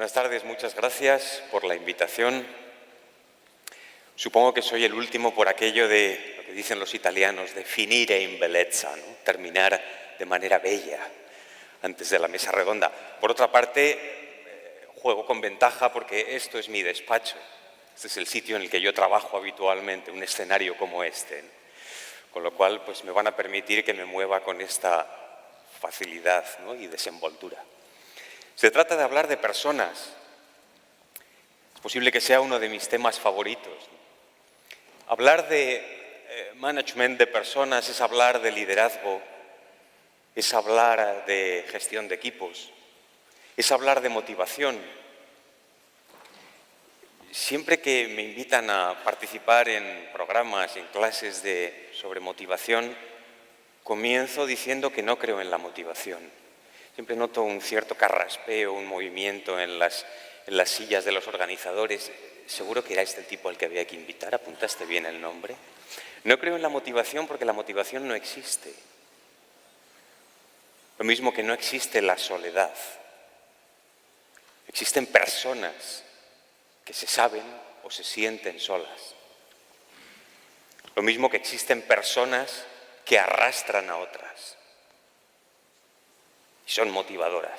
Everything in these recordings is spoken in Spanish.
Buenas tardes, muchas gracias por la invitación. Supongo que soy el último por aquello de lo que dicen los italianos, de finire in bellezza, ¿no? Terminar de manera bella antes de la mesa redonda. Por otra parte, juego con ventaja porque esto es mi despacho. Este es el sitio en el que yo trabajo habitualmente, un escenario como este, ¿no? Con lo cual, pues me van a permitir que me mueva con esta facilidad, ¿no? Y desenvoltura. Se trata de hablar de personas. Es posible que sea uno de mis temas favoritos. Hablar de management de personas es hablar de liderazgo, es hablar de gestión de equipos, es hablar de motivación. Siempre que me invitan a participar en programas, en clases sobre motivación, comienzo diciendo que no creo en la motivación. Siempre noto un cierto carraspeo, un movimiento en las sillas de los organizadores. Seguro que era este el tipo al que había que invitar, apuntaste bien el nombre. No creo en la motivación porque la motivación no existe. Lo mismo que no existe la soledad. Existen personas que se saben o se sienten solas. Lo mismo que existen personas que arrastran a otras. Y son motivadoras.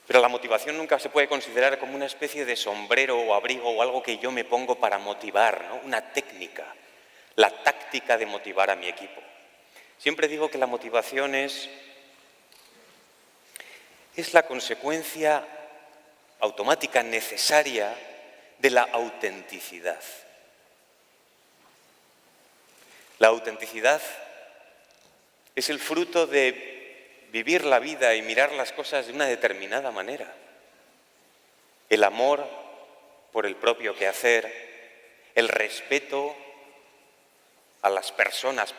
Pero la motivación nunca se puede considerar como una especie de sombrero o abrigo o algo que yo me pongo para motivar, ¿no? Una técnica, la táctica de motivar a mi equipo. Siempre digo que la motivación es la consecuencia automática necesaria de la autenticidad. La autenticidad es el fruto de vivir la vida y mirar las cosas de una determinada manera. El amor por el propio quehacer, el respeto a las personas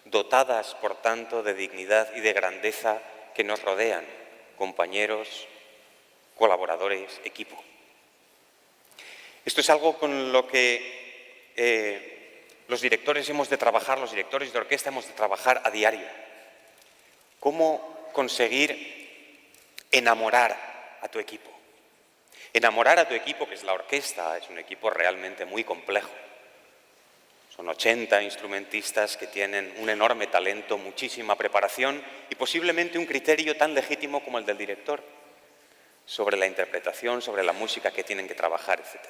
dotadas, por tanto, de dignidad y de grandeza que nos rodean, compañeros, colaboradores, equipo. Esto es algo con lo que los directores hemos de trabajar, los directores de orquesta hemos de trabajar a diario. ¿Cómo conseguir enamorar a tu equipo? Enamorar a tu equipo, que es la orquesta, es un equipo realmente muy complejo. Son 80 instrumentistas que tienen un enorme talento, muchísima preparación y posiblemente un criterio tan legítimo como el del director sobre la interpretación, sobre la música que tienen que trabajar, etc.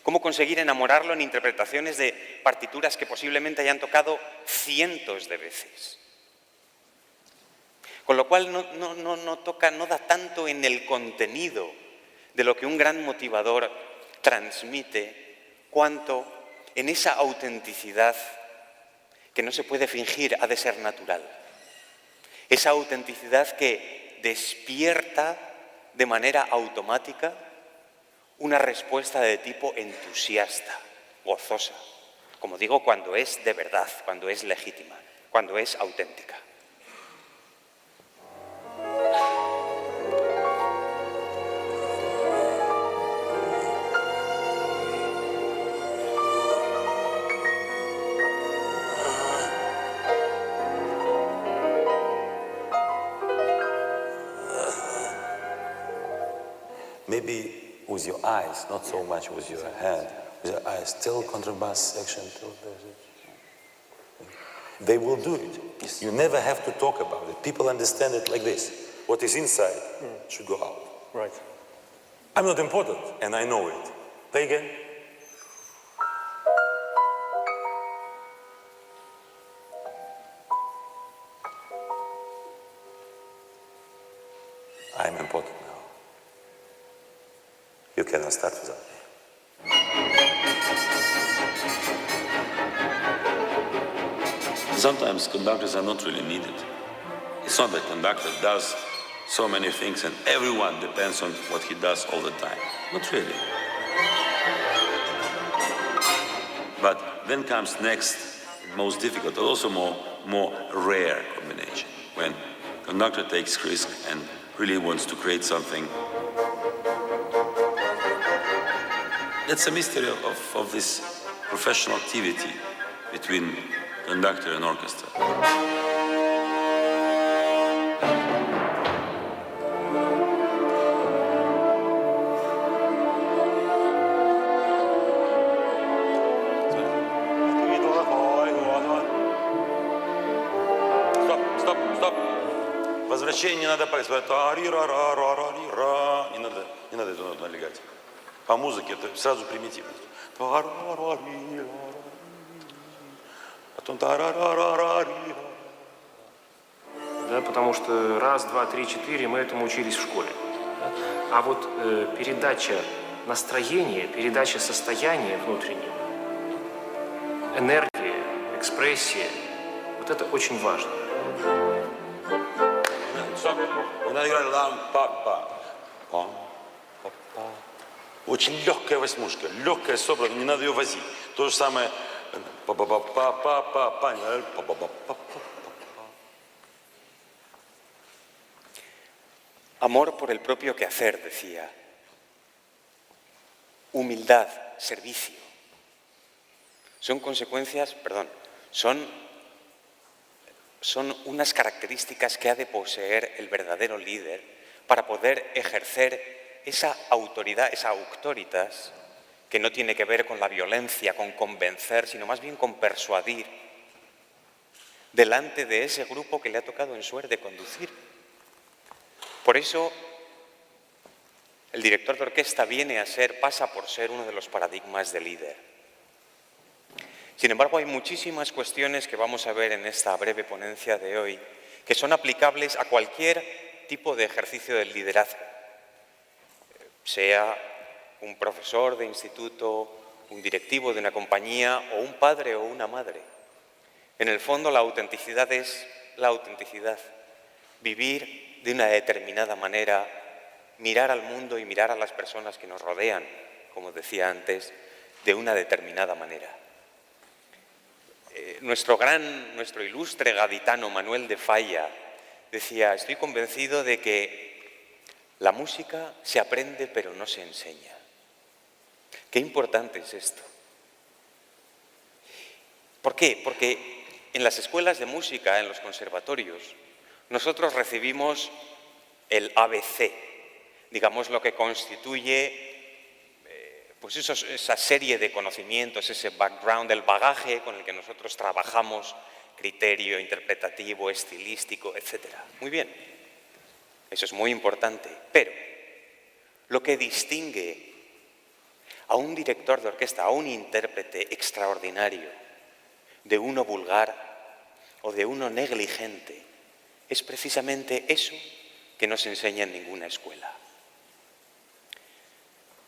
¿Cómo conseguir enamorarlo en interpretaciones de partituras que posiblemente hayan tocado cientos de veces? Con lo cual no da tanto en el contenido de lo que un gran motivador transmite, cuanto en esa autenticidad que no se puede fingir, ha de ser natural. Esa autenticidad que despierta de manera automática una respuesta de tipo entusiasta, gozosa. Como digo, cuando es de verdad, cuando es legítima, cuando es auténtica. Maybe with your eyes, not so much with your hand. With your eyes, tell contrabass section. They will do it. Yes. You never have to talk about it. People understand it like this. What is inside should go out. Right. I'm not important, and I know it. Play again. I'm important now. You cannot start without me. Sometimes conductors are not really needed. It's not that conductor does so many things and everyone depends on what he does all the time. Not really. But then comes next, most difficult, but also more rare combination, when conductor takes risk and really wants to create something. That's a mystery of this professional activity between conductor and orchestra. Возвращение не надо поговорить. Не надо эту ноту налегать. По музыке это сразу примитивно. Потом Да, потому что раз, два, три, четыре мы этому учились в школе. А вот передача настроения, передача состояния внутреннего, энергия, экспрессия, вот это очень важно. не надо играть лам-па-па. Очень легкая восьмушка, легкая, собранная, не надо ее возить. То же самое. Amor por el propio quehacer, decía. Humildad, servicio. Son consecuencias, son unas características que ha de poseer el verdadero líder para poder ejercer esa autoridad, esa auctoritas, que no tiene que ver con la violencia, con convencer, sino más bien con persuadir delante de ese grupo que le ha tocado en suerte conducir. Por eso, el director de orquesta pasa por ser uno de los paradigmas de líder. Sin embargo, hay muchísimas cuestiones que vamos a ver en esta breve ponencia de hoy que son aplicables a cualquier tipo de ejercicio del liderazgo, sea un profesor de instituto, un directivo de una compañía o un padre o una madre. En el fondo, la autenticidad es la autenticidad. Vivir de una determinada manera, mirar al mundo y mirar a las personas que nos rodean, como decía antes, de una determinada manera. Nuestro ilustre gaditano Manuel de Falla decía: estoy convencido de que la música se aprende pero no se enseña. Qué importante es esto. ¿Por qué? Porque en las escuelas de música, en los conservatorios, nosotros recibimos el ABC, digamos lo que constituye pues esa serie de conocimientos, ese background, el bagaje con el que nosotros trabajamos, criterio interpretativo, estilístico, etc. Muy bien, eso es muy importante, pero lo que distingue a un director de orquesta, a un intérprete extraordinario, de uno vulgar o de uno negligente, es precisamente eso que no se enseña en ninguna escuela.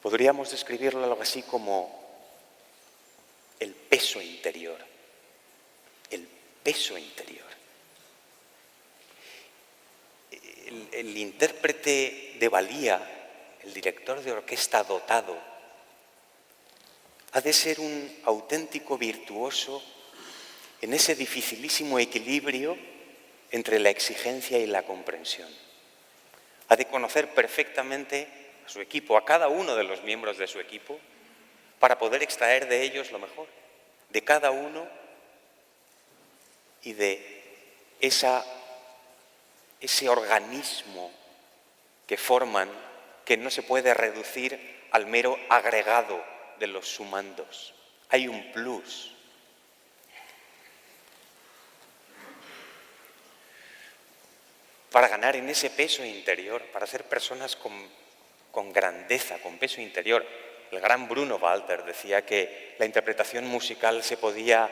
Podríamos describirlo algo así como el peso interior. El peso interior. El intérprete de valía, el director de orquesta dotado, ha de ser un auténtico virtuoso en ese dificilísimo equilibrio entre la exigencia y la comprensión. Ha de conocer perfectamente a su equipo, a cada uno de los miembros de su equipo, para poder extraer de ellos lo mejor, de cada uno y de ese organismo que forman, que no se puede reducir al mero agregado de los sumandos. Hay un plus. Para ganar en ese peso interior, para ser personas con grandeza, con peso interior. El gran Bruno Walter decía que la interpretación musical se podía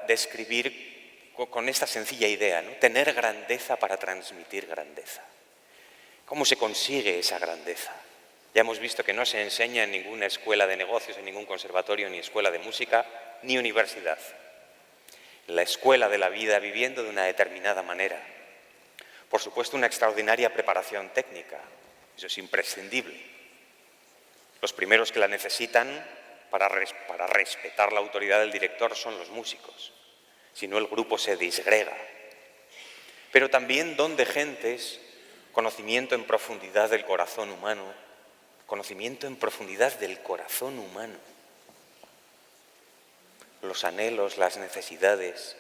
describir con esta sencilla idea, ¿no? Tener grandeza para transmitir grandeza. ¿Cómo se consigue esa grandeza? Ya hemos visto que no se enseña en ninguna escuela de negocios, en ningún conservatorio, ni escuela de música, ni universidad. En la escuela de la vida, viviendo de una determinada manera. Por supuesto, una extraordinaria preparación técnica. Eso es imprescindible. Los primeros que la necesitan para respetar la autoridad del director son los músicos. Si no, el grupo se disgrega. Pero también don de gentes, conocimiento en profundidad del corazón humano, conocimiento en profundidad del corazón humano. Los anhelos, las necesidades,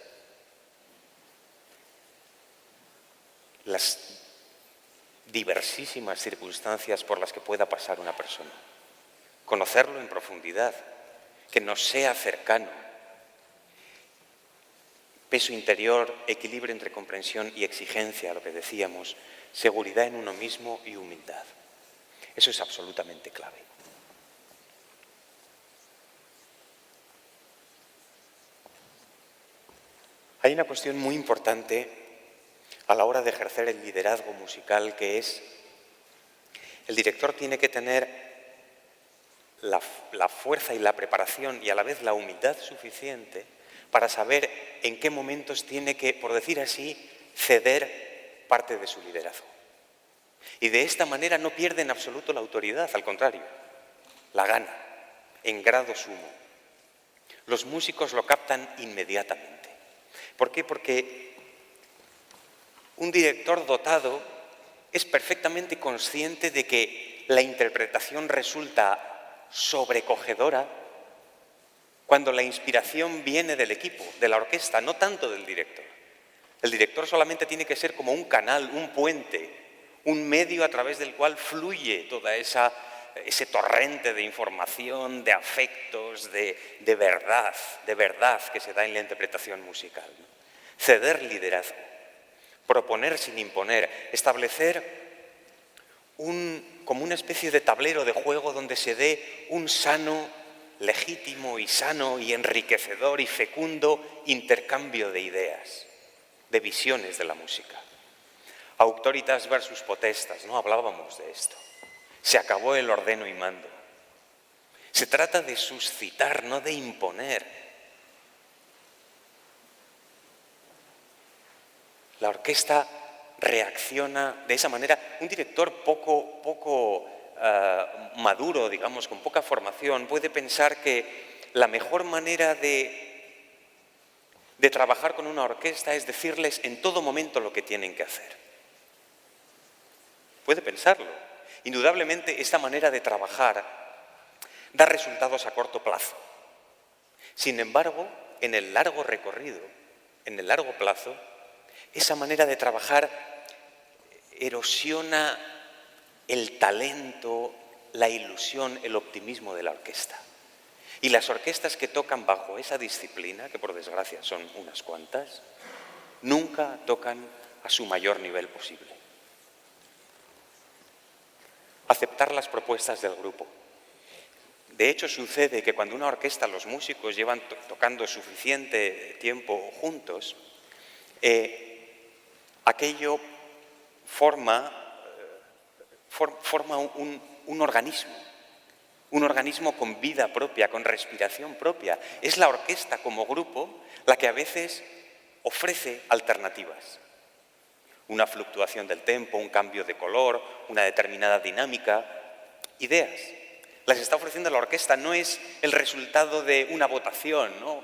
las diversísimas circunstancias por las que pueda pasar una persona. Conocerlo en profundidad, que nos sea cercano. peso interior, equilibrio entre comprensión y exigencia, lo que decíamos, seguridad en uno mismo y humildad. Eso es absolutamente clave. Hay una cuestión muy importante a la hora de ejercer el liderazgo musical, que es el director tiene que tener la fuerza y la preparación y a la vez la humildad suficiente para saber en qué momentos tiene que, por decir así, ceder parte de su liderazgo. Y de esta manera no pierde en absoluto la autoridad, al contrario, la gana, en grado sumo. Los músicos lo captan inmediatamente. ¿Por qué? Porque un director dotado es perfectamente consciente de que la interpretación resulta sobrecogedora cuando la inspiración viene del equipo, de la orquesta, no tanto del director. El director solamente tiene que ser como un canal, un puente, un medio a través del cual fluye toda ese torrente de información, de afectos, de verdad que se da en la interpretación musical. Ceder liderazgo, proponer sin imponer, establecer como una especie de tablero de juego donde se dé un sano, legítimo y sano y enriquecedor y fecundo intercambio de ideas, de visiones de la música. Auctoritas versus potestas, ¿no? Hablábamos de esto. Se acabó el ordeno y mando. Se trata de suscitar, no de imponer. La orquesta reacciona de esa manera. Un director poco maduro, digamos, con poca formación, puede pensar que la mejor manera de trabajar con una orquesta es decirles en todo momento lo que tienen que hacer. Puede pensarlo. Indudablemente, esta manera de trabajar da resultados a corto plazo. Sin embargo, en el largo recorrido, en el largo plazo, esa manera de trabajar erosiona el talento, la ilusión, el optimismo de la orquesta. Y las orquestas que tocan bajo esa disciplina, que por desgracia son unas cuantas, nunca tocan a su mayor nivel posible. Aceptar las propuestas del grupo. De hecho, sucede que cuando una orquesta, los músicos llevan tocando suficiente tiempo juntos, aquello forma un organismo con vida propia, con respiración propia. Es la orquesta como grupo la que a veces ofrece alternativas. Una fluctuación del tempo, un cambio de color, una determinada dinámica, ideas. Las está ofreciendo la orquesta, no es el resultado de una votación, ¿no?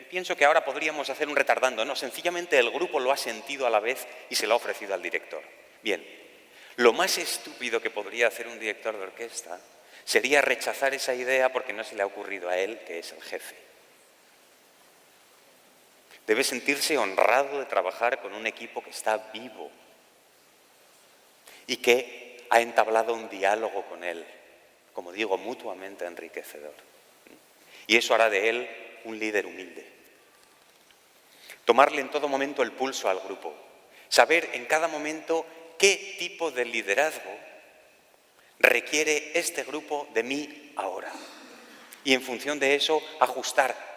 Pienso que ahora podríamos hacer un retardando, no, sencillamente el grupo lo ha sentido a la vez y se lo ha ofrecido al director. Bien, lo más estúpido que podría hacer un director de orquesta sería rechazar esa idea porque no se le ha ocurrido a él, que es el jefe. Debe sentirse honrado de trabajar con un equipo que está vivo y que ha entablado un diálogo con él, como digo, mutuamente enriquecedor. Y eso hará de él un líder humilde. Tomarle en todo momento el pulso al grupo, saber en cada momento qué tipo de liderazgo requiere este grupo de mí ahora. Y en función de eso, ajustar.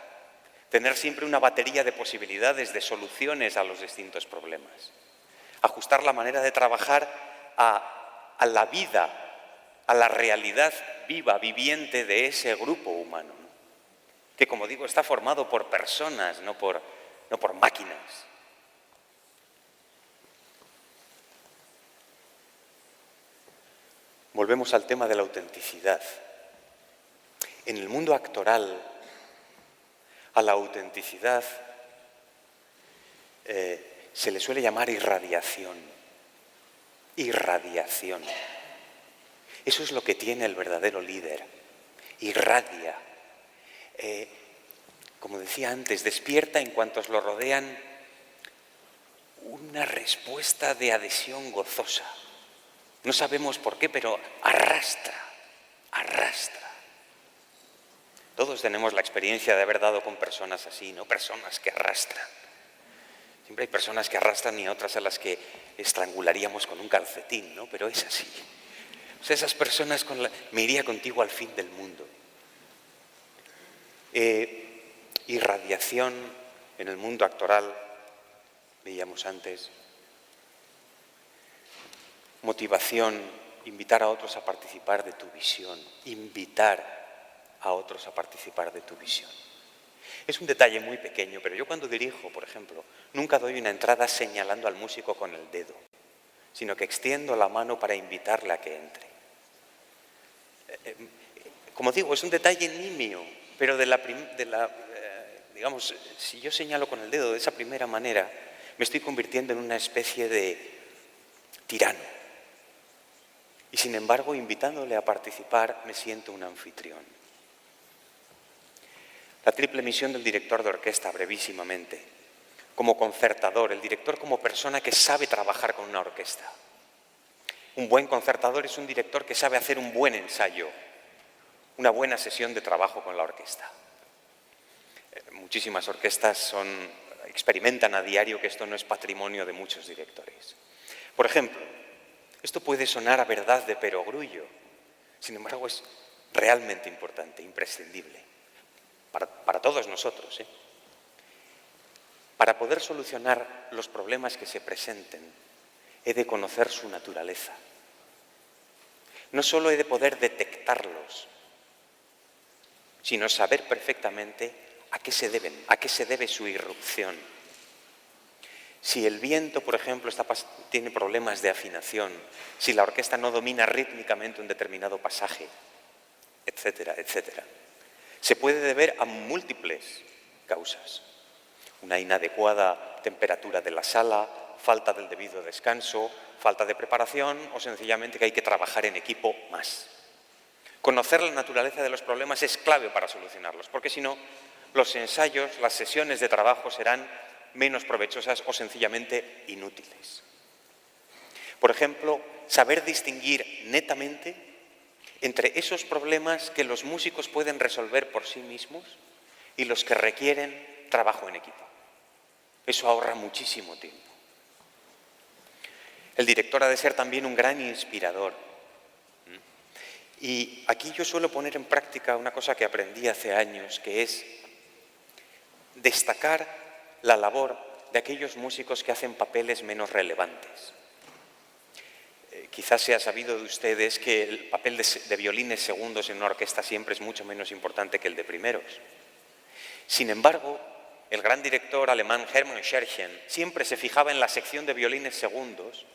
Tener siempre una batería de posibilidades, de soluciones a los distintos problemas. Ajustar la manera de trabajar a la vida, a la realidad viva, viviente de ese grupo humano, ¿no? Que, como digo, está formado por personas, no por máquinas. Volvemos al tema de la autenticidad. En el mundo actoral, a la autenticidad se le suele llamar irradiación. Irradiación. Eso es lo que tiene el verdadero líder. Irradia. Como decía antes, despierta en cuantos lo rodean una respuesta de adhesión gozosa. No sabemos por qué, pero arrastra. Todos tenemos la experiencia de haber dado con personas así, ¿no? Personas que arrastran. Siempre hay personas que arrastran y otras a las que estrangularíamos con un calcetín, ¿no? Pero es así. O sea, esas personas me iría contigo al fin del mundo. Irradiación en el mundo actoral, veíamos antes. Motivación, invitar a otros a participar de tu visión. Invitar a otros a participar de tu visión. Es un detalle muy pequeño, pero yo cuando dirijo, por ejemplo, nunca doy una entrada señalando al músico con el dedo, sino que extiendo la mano para invitarle a que entre. Como digo, es un detalle nimio, pero digamos, si yo señalo con el dedo de esa primera manera, me estoy convirtiendo en una especie de tirano. Y sin embargo, invitándole a participar, me siento un anfitrión. La triple misión del director de orquesta, brevísimamente. Como concertador, el director como persona que sabe trabajar con una orquesta. Un buen concertador es un director que sabe hacer un buen ensayo, una buena sesión de trabajo con la orquesta. Muchísimas orquestas experimentan a diario que esto no es patrimonio de muchos directores. Por ejemplo, esto puede sonar a verdad de perogrullo, sin embargo es realmente importante, imprescindible, para todos nosotros. Para poder solucionar los problemas que se presenten, he de conocer su naturaleza. No solo he de poder detectarlos, sino saber perfectamente a qué se deben, a qué se debe su irrupción. Si el viento, por ejemplo, tiene problemas de afinación, si la orquesta no domina rítmicamente un determinado pasaje, etcétera, etcétera, se puede deber a múltiples causas. Una inadecuada temperatura de la sala, falta del debido descanso, falta de preparación o sencillamente que hay que trabajar en equipo más. Conocer la naturaleza de los problemas es clave para solucionarlos, porque si no, los ensayos, las sesiones de trabajo serán menos provechosas o sencillamente inútiles. Por ejemplo, saber distinguir netamente entre esos problemas que los músicos pueden resolver por sí mismos y los que requieren trabajo en equipo. Eso ahorra muchísimo tiempo. El director ha de ser también un gran inspirador. Y aquí yo suelo poner en práctica una cosa que aprendí hace años, que es destacar la labor de aquellos músicos que hacen papeles menos relevantes. Quizás sea sabido de ustedes que el papel de violines segundos en una orquesta siempre es mucho menos importante que el de primeros. Sin embargo, el gran director alemán Hermann Scherchen siempre se fijaba en la sección de violines segundos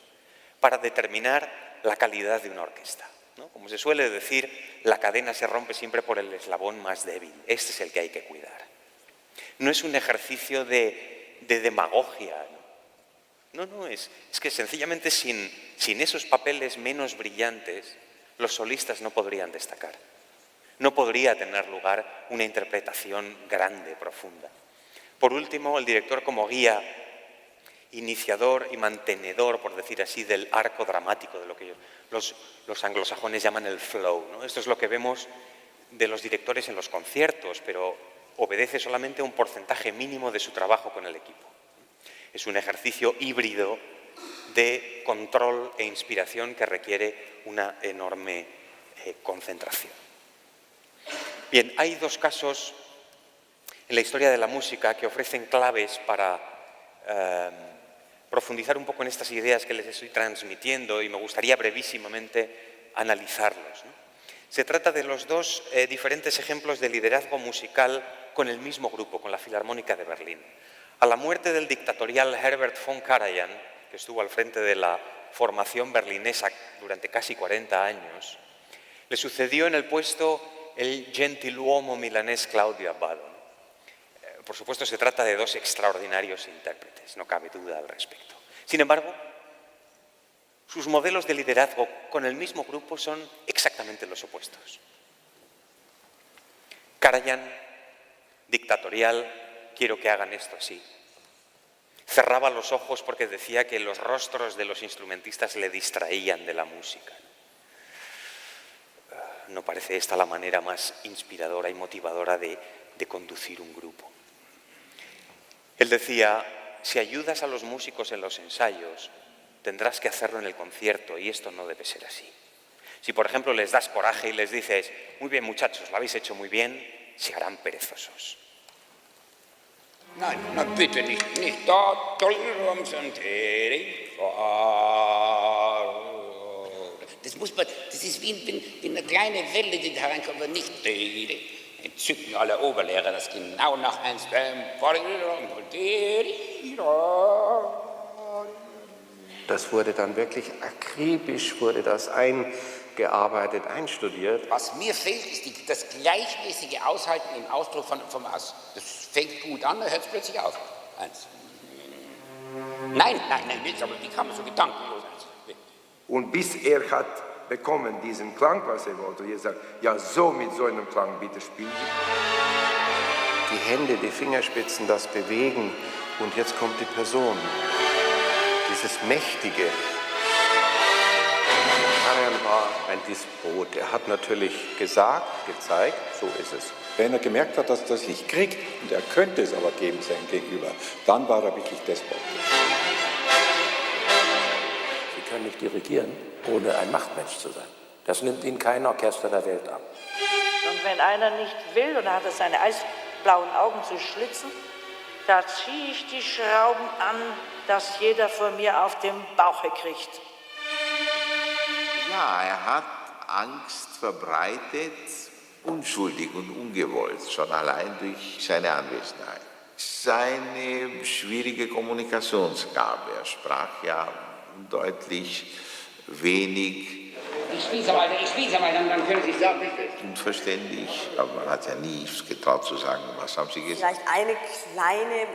para determinar la calidad de una orquesta, ¿no? Como se suele decir, la cadena se rompe siempre por el eslabón más débil. Este es el que hay que cuidar. No es un ejercicio de demagogia. No, es que sencillamente sin esos papeles menos brillantes, los solistas no podrían destacar. No podría tener lugar una interpretación grande, profunda. Por último, el director como guía, iniciador y mantenedor, por decir así, del arco dramático, de lo que los anglosajones llaman el flow, ¿no? Esto es lo que vemos de los directores en los conciertos, pero obedece solamente a un porcentaje mínimo de su trabajo con el equipo. Es un ejercicio híbrido de control e inspiración que requiere una enorme concentración. Bien, hay dos casos en la historia de la música que ofrecen claves para profundizar un poco en estas ideas que les estoy transmitiendo y me gustaría brevísimamente analizarlos, ¿no? Se trata de los dos diferentes ejemplos de liderazgo musical con el mismo grupo, con la Filarmónica de Berlín. A la muerte del dictatorial Herbert von Karajan, que estuvo al frente de la formación berlinesa durante casi 40 años, le sucedió en el puesto el gentiluomo milanés Claudio Abbado. Por supuesto, se trata de dos extraordinarios intérpretes, no cabe duda al respecto. Sin embargo, sus modelos de liderazgo con el mismo grupo son exactamente los opuestos. Karajan, dictatorial, quiero que hagan esto así. Cerraba los ojos porque decía que los rostros de los instrumentistas le distraían de la música. No parece esta la manera más inspiradora y motivadora de conducir un grupo. Él decía, si ayudas a los músicos en los ensayos, tendrás que hacerlo en el concierto y esto no debe ser así. Si, por ejemplo, les das coraje y les dices, muy bien muchachos, lo habéis hecho muy bien, se harán perezosos. Nein, na bitte nicht da drüben sind das ist wie eine kleine Welle, die da reinkommt, aber nicht entzücken alle Oberlehrer, das genau nach eins. Das wurde dann wirklich akribisch, wurde das eingearbeitet, einstudiert. Was mir fehlt, ist das gleichmäßige Aushalten im Ausdruck vom Ass. Das fängt gut an, dann hört es plötzlich auf. Eins. Nein, nicht, aber wie kann man so gedankenlos eins? Und bis er hat bekommen diesen Klang, was er wollte, er sagt, ja, so mit so einem Klang bitte spielen. Die Hände, die Fingerspitzen, das Bewegen und jetzt kommt die Person. Dieses Mächtige. Karajan war ein Despot. Er hat natürlich gesagt, gezeigt, so ist es. Wenn er gemerkt hat, dass er das nicht kriegt und er könnte es aber geben seinem Gegenüber, dann war er wirklich Despot. Sie können nicht dirigieren, ohne ein Machtmensch zu sein. Das nimmt Ihnen kein Orchester der Welt ab. Und wenn einer nicht will und hat es seine eisblauen Augen zu schlitzen, da ziehe ich die Schrauben an, dass jeder von mir auf dem Bauche kriegt. Ja, er hat Angst verbreitet, unschuldig und ungewollt, schon allein durch seine Anwesenheit. Seine schwierige Kommunikationsgabe, er sprach ja deutlich wenig. Ich spieße mal, dann können Sie es sagen, bitte. Unverständlich, aber man hat ja nie getraut zu sagen, was haben Sie gesagt. Vielleicht eine kleine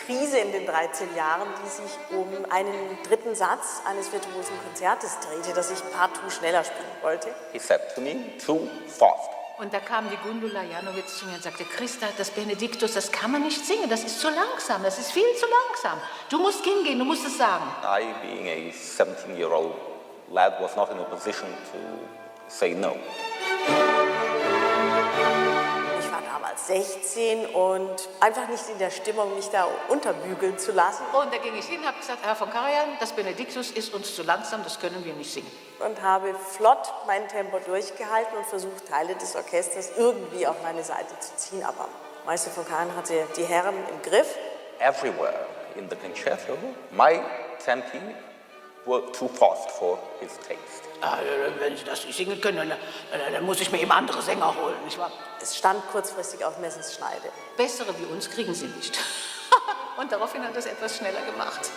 Krise in den 13 Jahren, die sich um einen dritten Satz eines virtuosen Konzertes drehte, das ich partout schneller spielen wollte. He said to me, too fast. Und da kam die Gundula Janowitz zu mir und sagte, Christa, das Benediktus, das kann man nicht singen, das ist zu langsam, das ist viel zu langsam. Du musst hingehen, du musst es sagen. I, being a 17-year-old lad, was not in a position to say no. Ich war damals 16 und einfach nicht in der Stimmung, mich da unterbügeln zu lassen. Und da ging ich hin und habe gesagt, Herr von Karajan, das Benediktus ist uns zu langsam, das können wir nicht singen. Und habe flott mein Tempo durchgehalten und versucht, Teile des Orchesters irgendwie auf meine Seite zu ziehen. Aber Meister von Karajan hatte die Herren im Griff. Everywhere in the concerto, my tempi were too fast for his taste. Wenn Sie das nicht singen können, dann muss ich mir eben andere Sänger holen, nicht wahr? Es stand kurzfristig auf Messerschneide. Bessere wie uns kriegen Sie nicht. Und daraufhin hat er es etwas schneller gemacht.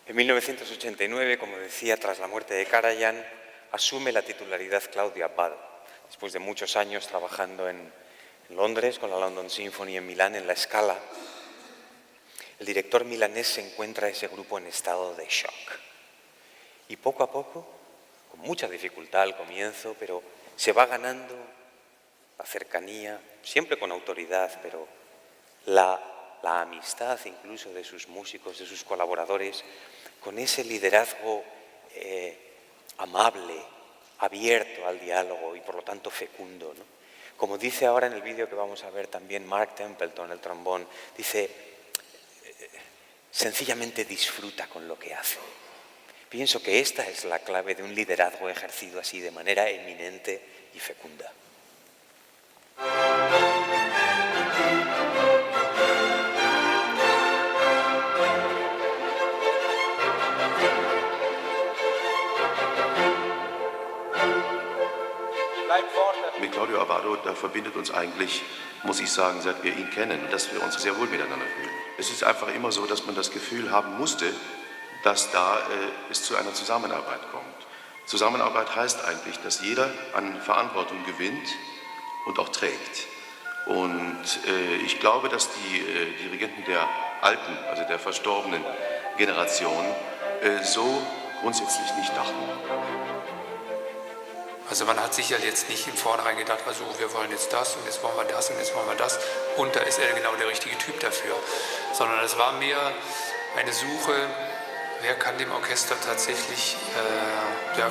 En 1989, como decía, tras la muerte de Karajan, asume la titularidad Claudia Abbado, después de muchos años trabajando en Londres con la London Symphony, en Milán, en La Scala. El director milanés se encuentra a ese grupo en estado de shock. Y poco a poco, con mucha dificultad al comienzo, pero se va ganando la cercanía, siempre con autoridad, pero la amistad incluso de sus músicos, de sus colaboradores, con ese liderazgo amable, abierto al diálogo y por lo tanto fecundo, ¿no? Como dice ahora en el vídeo que vamos a ver también Mark Templeton, el trombón, dice, sencillamente disfruta con lo que hace. Pienso que esta es la clave de un liderazgo ejercido así de manera eminente y fecunda. Mit Claudio Abbado, da verbindet uns eigentlich, muss ich sagen, seit wir ihn kennen, dass wir uns sehr wohl miteinander fühlen. Es ist einfach immer so, dass man das Gefühl haben musste, dass es zu einer Zusammenarbeit kommt. Zusammenarbeit heißt eigentlich, dass jeder an Verantwortung gewinnt und auch trägt. Und ich glaube, dass die Dirigenten der alten, also der verstorbenen Generation, so grundsätzlich nicht dachten. Also man hat sicher jetzt nicht im Vornherein gedacht, also wir wollen jetzt das und jetzt wollen wir das und jetzt wollen wir das und da ist er genau der richtige Typ dafür. Sondern es war mehr eine Suche, wer kann dem Orchester tatsächlich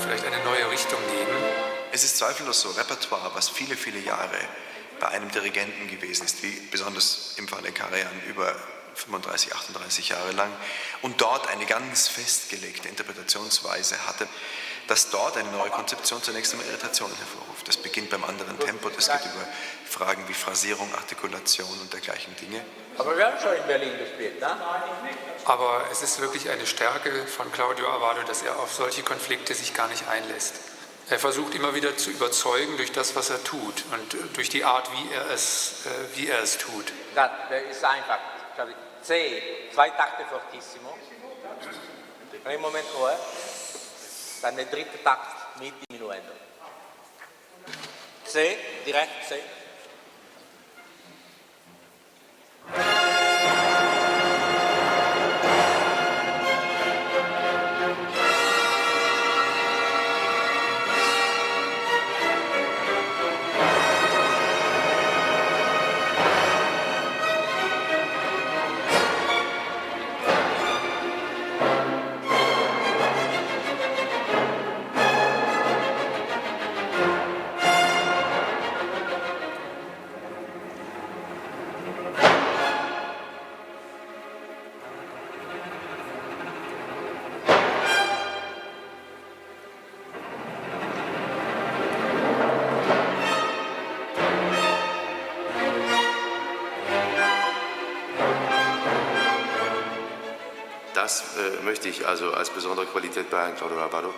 vielleicht eine neue Richtung geben. Es ist zweifellos so, Repertoire, was viele, viele Jahre bei einem Dirigenten gewesen ist, wie besonders im Falle Karajan über 35, 38 Jahre lang und dort eine ganz festgelegte Interpretationsweise hatte, dass dort eine neue Konzeption zunächst einmal Irritationen hervorruft. Das beginnt beim anderen Tempo, das geht über Fragen wie Phrasierung, Artikulation und dergleichen Dinge. Aber wir haben schon in Berlin gespielt, ne? Aber es ist wirklich eine Stärke von Claudio Abbado, dass er auf solche Konflikte sich gar nicht einlässt. Er versucht immer wieder zu überzeugen durch das, was er tut und durch die Art, wie er es tut. Das ist einfach. C, 2 Takte fortissimo. Primo Momento, dann der dritte Takt mit diminuendo. C, direkt C. Das möchte ich also als besondere Qualität bei Herrn Claudio Abbado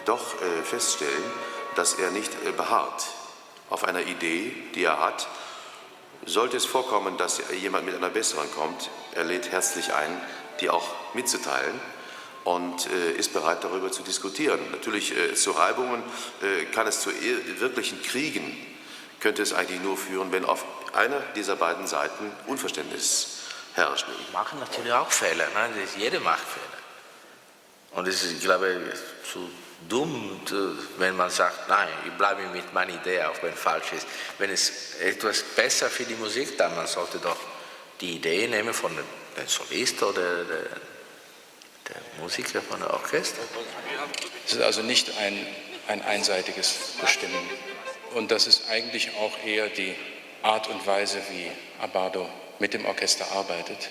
doch feststellen, dass er nicht beharrt auf einer Idee, die er hat. Sollte es vorkommen, dass jemand mit einer besseren kommt, er lädt herzlich ein, die auch mitzuteilen und ist bereit, darüber zu diskutieren. Natürlich zu Reibungen kann es zu wirklichen Kriegen, könnte es eigentlich nur führen, wenn auf einer dieser beiden Seiten Unverständnis herrscht. Wir machen natürlich auch Fehler, ne? Jeder macht Fehler. Und es ist, ich glaube, zu dumm, wenn man sagt, nein, ich bleibe mit meiner Idee, auch wenn es falsch ist. Wenn es etwas besser für die Musik, dann man sollte doch die Idee nehmen von dem Solist oder der Musiker von der Orchester. Es ist also nicht ein einseitiges Bestimmen. Und das ist eigentlich auch eher die Art und Weise, wie Abbado mit dem Orchester arbeitet,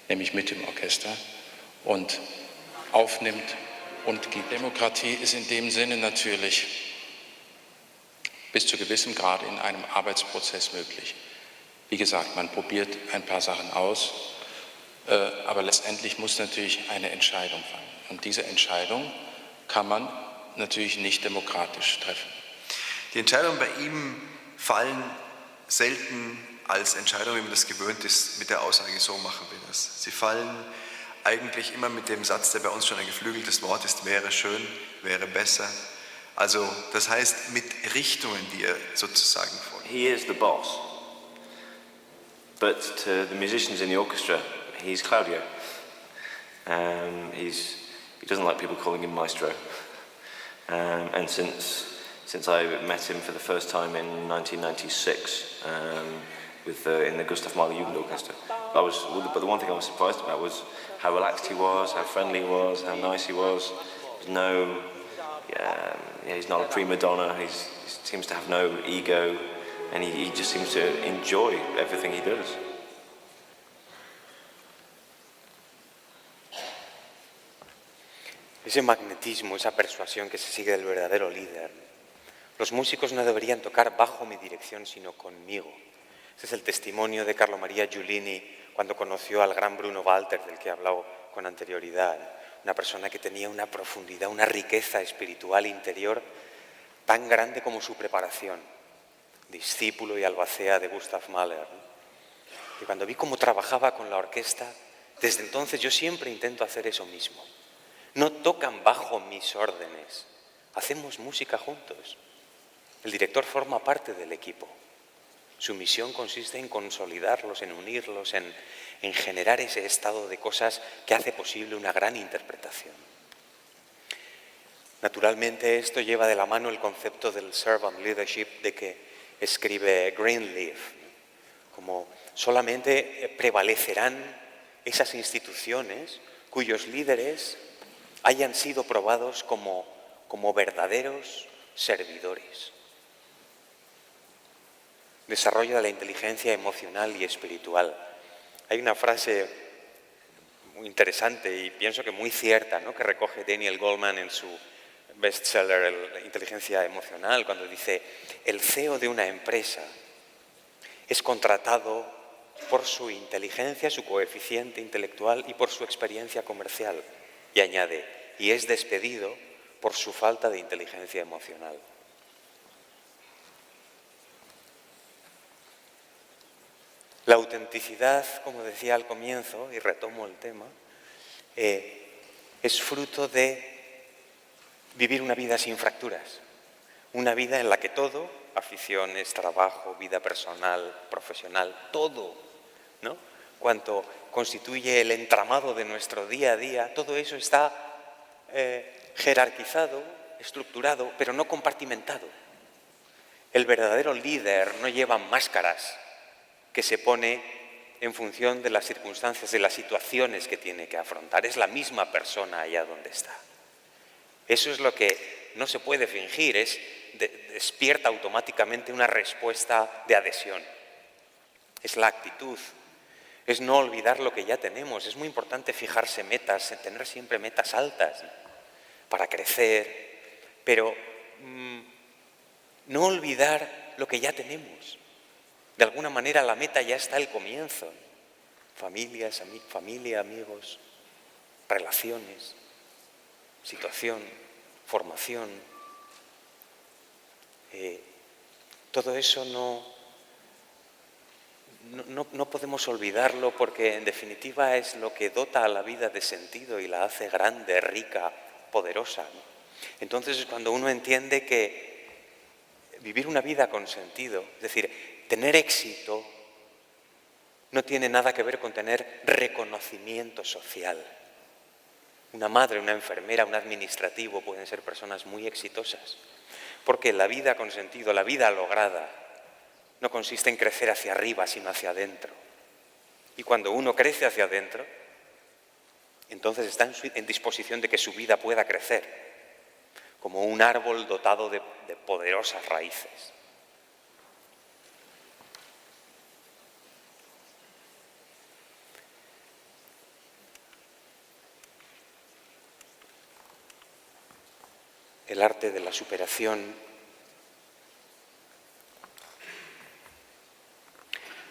nämlich mit dem Orchester und aufnimmt und gibt. Demokratie ist in dem Sinne natürlich bis zu gewissem Grad in einem Arbeitsprozess möglich. Wie gesagt, man probiert ein paar Sachen aus, aber letztendlich muss natürlich eine Entscheidung fallen. Und diese Entscheidung kann man natürlich nicht demokratisch treffen. Die Entscheidungen bei ihm fallen selten als Entscheidung, wie man das gewöhnt ist, mit der Aussage, so machen wir das. Sie fallen eigentlich immer mit dem Satz, der bei uns schon ein geflügeltes Wort ist, wäre schön, wäre besser. Also das heißt, mit Richtungen, die er sozusagen folgt. He is the boss, but to the musicians in the orchestra, he's Claudio. He doesn't like people calling him maestro. And since I met him for the first time in 1996, in the Gustav Mahler Jugendorchester. But the one thing I was surprised about was how relaxed he was, how friendly he was, how nice he was. He's not a prima donna. He seems to have no ego, and he just seems to enjoy everything he does. Ese magnetismo, esa persuasión que se sigue del verdadero líder. Los músicos no deberían tocar bajo mi dirección, sino conmigo. Ese es el testimonio de Carlo Maria Giulini cuando conoció al gran Bruno Walter, del que he hablado con anterioridad. Una persona que tenía una profundidad, una riqueza espiritual interior tan grande como su preparación. Discípulo y albacea de Gustav Mahler. Y cuando vi cómo trabajaba con la orquesta, desde entonces yo siempre intento hacer eso mismo. No tocan bajo mis órdenes, hacemos música juntos. El director forma parte del equipo. Su misión consiste en consolidarlos, en unirlos, en generar ese estado de cosas que hace posible una gran interpretación. Naturalmente esto lleva de la mano el concepto del servant leadership de que escribe Greenleaf, como solamente prevalecerán esas instituciones cuyos líderes hayan sido probados como verdaderos servidores. desarrollo de la inteligencia emocional y espiritual. Hay una frase muy interesante y pienso que muy cierta, ¿no?, que recoge Daniel Goleman en su bestseller La inteligencia emocional, cuando dice: el CEO de una empresa es contratado por su inteligencia, su coeficiente intelectual y por su experiencia comercial. Y añade: y es despedido por su falta de inteligencia emocional. La autenticidad, como decía al comienzo, y retomo el tema, es fruto de vivir una vida sin fracturas, una vida en la que todo, aficiones, trabajo, vida personal, profesional, todo, ¿no?, cuanto constituye el entramado de nuestro día a día, todo eso está jerarquizado, estructurado, pero no compartimentado. El verdadero líder no lleva máscaras que se pone en función de las circunstancias, de las situaciones que tiene que afrontar. Es la misma persona allá donde está. Eso es lo que no se puede fingir, despierta automáticamente una respuesta de adhesión. Es la actitud, es no olvidar lo que ya tenemos. Es muy importante fijarse metas, tener siempre metas altas para crecer, pero no olvidar lo que ya tenemos. De alguna manera la meta ya está al comienzo. Familia, amigos, relaciones, situación, formación. Todo eso no podemos olvidarlo, porque en definitiva es lo que dota a la vida de sentido y la hace grande, rica, poderosa, ¿no? Entonces es cuando uno entiende que vivir una vida con sentido, es decir, tener éxito, no tiene nada que ver con tener reconocimiento social. Una madre, una enfermera, un administrativo pueden ser personas muy exitosas, porque la vida con sentido, la vida lograda, no consiste en crecer hacia arriba, sino hacia adentro. Y cuando uno crece hacia adentro, entonces está en disposición de que su vida pueda crecer, como un árbol dotado de poderosas raíces. El arte de la superación,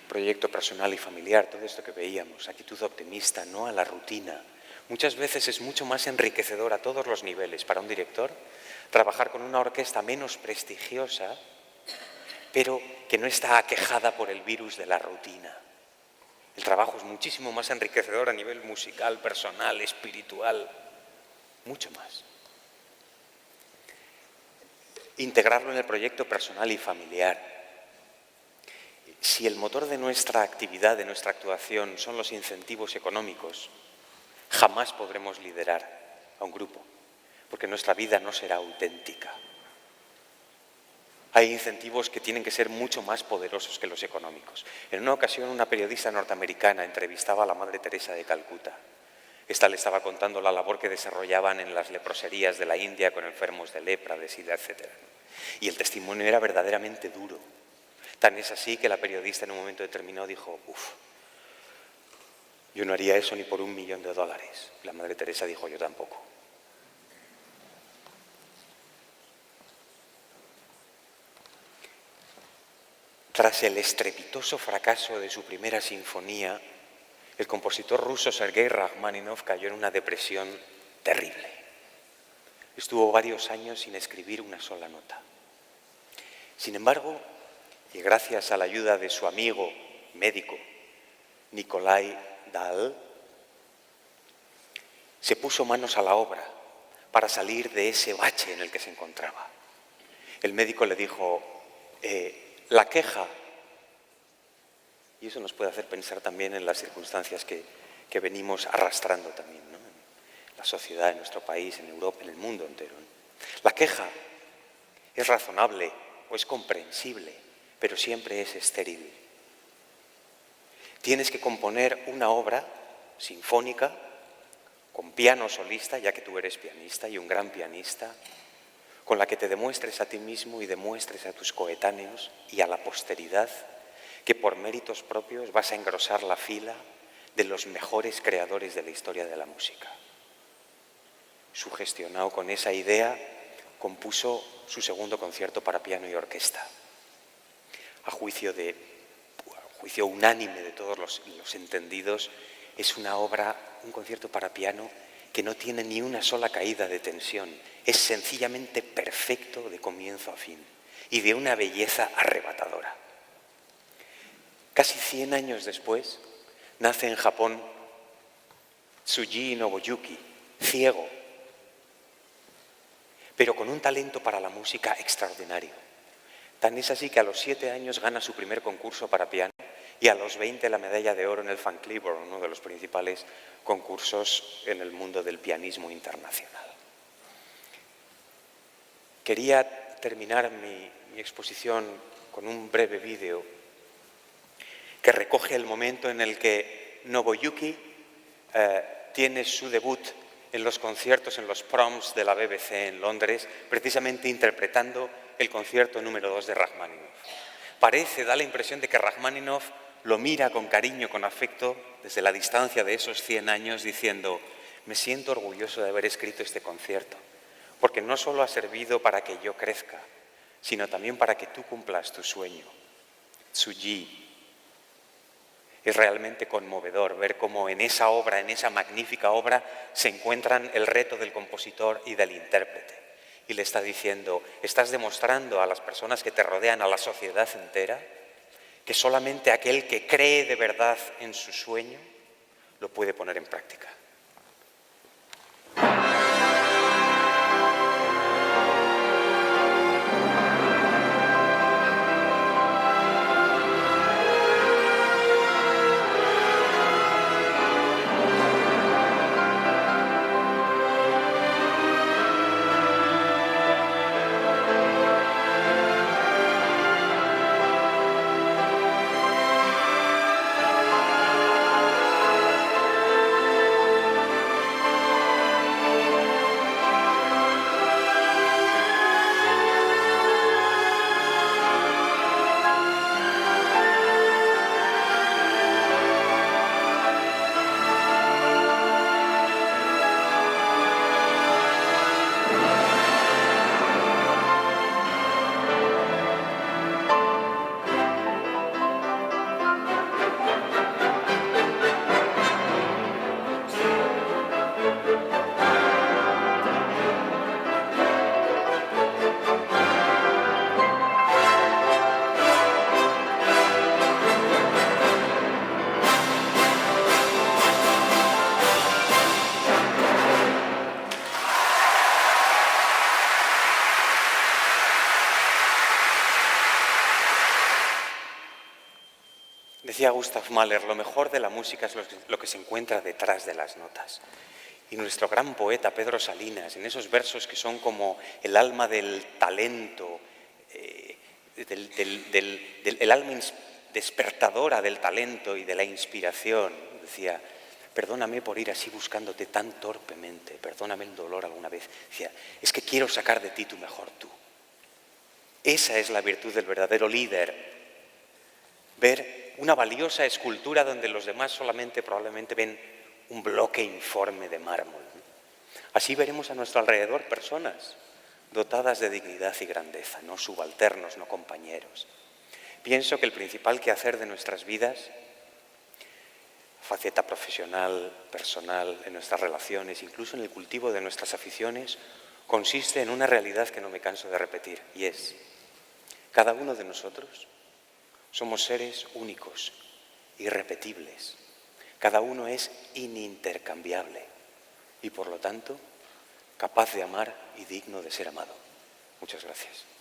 proyecto personal y familiar, todo esto que veíamos, actitud optimista, no a la rutina. Muchas veces es mucho más enriquecedor a todos los niveles para un director trabajar con una orquesta menos prestigiosa, pero que no está aquejada por el virus de la rutina. El trabajo es muchísimo más enriquecedor a nivel musical, personal, espiritual, mucho más. Integrarlo en el proyecto personal y familiar. Si el motor de nuestra actividad, de nuestra actuación, son los incentivos económicos, jamás podremos liderar a un grupo, porque nuestra vida no será auténtica. Hay incentivos que tienen que ser mucho más poderosos que los económicos. En una ocasión, una periodista norteamericana entrevistaba a la Madre Teresa de Calcuta. Esta le estaba contando la labor que desarrollaban en las leproserías de la India con enfermos de lepra, de sida, etc. Y el testimonio era verdaderamente duro. Tan es así que la periodista en un momento determinado dijo: yo no haría eso ni por $1.000.000. La Madre Teresa dijo: yo tampoco. Tras el estrepitoso fracaso de su primera sinfonía, el compositor ruso Sergei Rachmaninoff cayó en una depresión terrible. Estuvo varios años sin escribir una sola nota. Sin embargo, y gracias a la ayuda de su amigo médico Nikolai Dahl, se puso manos a la obra para salir de ese bache en el que se encontraba. El médico le dijo: la queja, y eso nos puede hacer pensar también en las circunstancias que venimos arrastrando también, ¿no?, en la sociedad, en nuestro país, en Europa, en el mundo entero, ¿no? La queja es razonable o es comprensible, pero siempre es estéril. Tienes que componer una obra sinfónica con piano solista, ya que tú eres pianista y un gran pianista, con la que te demuestres a ti mismo y demuestres a tus coetáneos y a la posteridad que por méritos propios vas a engrosar la fila de los mejores creadores de la historia de la música. Sugestionado con esa idea, compuso su segundo concierto para piano y orquesta. A juicio unánime de todos los entendidos, es una obra, un concierto para piano que no tiene ni una sola caída de tensión. Es sencillamente perfecto de comienzo a fin y de una belleza arrebatadora. Casi 100 años después, nace en Japón Tsuji Nobuyuki, ciego, pero con un talento para la música extraordinario. Tan es así que a los 7 años gana su primer concurso para piano y a los 20 la medalla de oro en el Van Cliburn, uno de los principales concursos en el mundo del pianismo internacional. Quería terminar mi exposición con un breve vídeo que recoge el momento en el que Nobuyuki tiene su debut en los conciertos, en los proms de la BBC en Londres, precisamente interpretando el concierto número 2 de Rachmaninoff. Da la impresión de que Rachmaninoff lo mira con cariño, con afecto, desde la distancia de esos 100 años, diciendo: me siento orgulloso de haber escrito este concierto, porque no solo ha servido para que yo crezca, sino también para que tú cumplas tu sueño. Tsuji. Es realmente conmovedor ver cómo en esa obra, en esa magnífica obra, se encuentran el reto del compositor y del intérprete. Y le está diciendo: estás demostrando a las personas que te rodean, a la sociedad entera, que solamente aquel que cree de verdad en su sueño lo puede poner en práctica. Decía Gustav Mahler: lo mejor de la música es lo que se encuentra detrás de las notas. Y nuestro gran poeta Pedro Salinas, en esos versos que son como el alma del talento, el alma despertadora del talento y de la inspiración, decía: perdóname por ir así buscándote tan torpemente, perdóname el dolor alguna vez. Decía: es que quiero sacar de ti tu mejor tú. Esa es la virtud del verdadero líder. Ver una valiosa escultura donde los demás solamente probablemente ven un bloque informe de mármol. Así veremos a nuestro alrededor personas dotadas de dignidad y grandeza, no subalternos, no compañeros. Pienso que el principal quehacer de nuestras vidas, faceta profesional, personal, en nuestras relaciones, incluso en el cultivo de nuestras aficiones, consiste en una realidad que no me canso de repetir, y es: cada uno de nosotros somos seres únicos, irrepetibles. Cada uno es inintercambiable y, por lo tanto, capaz de amar y digno de ser amado. Muchas gracias.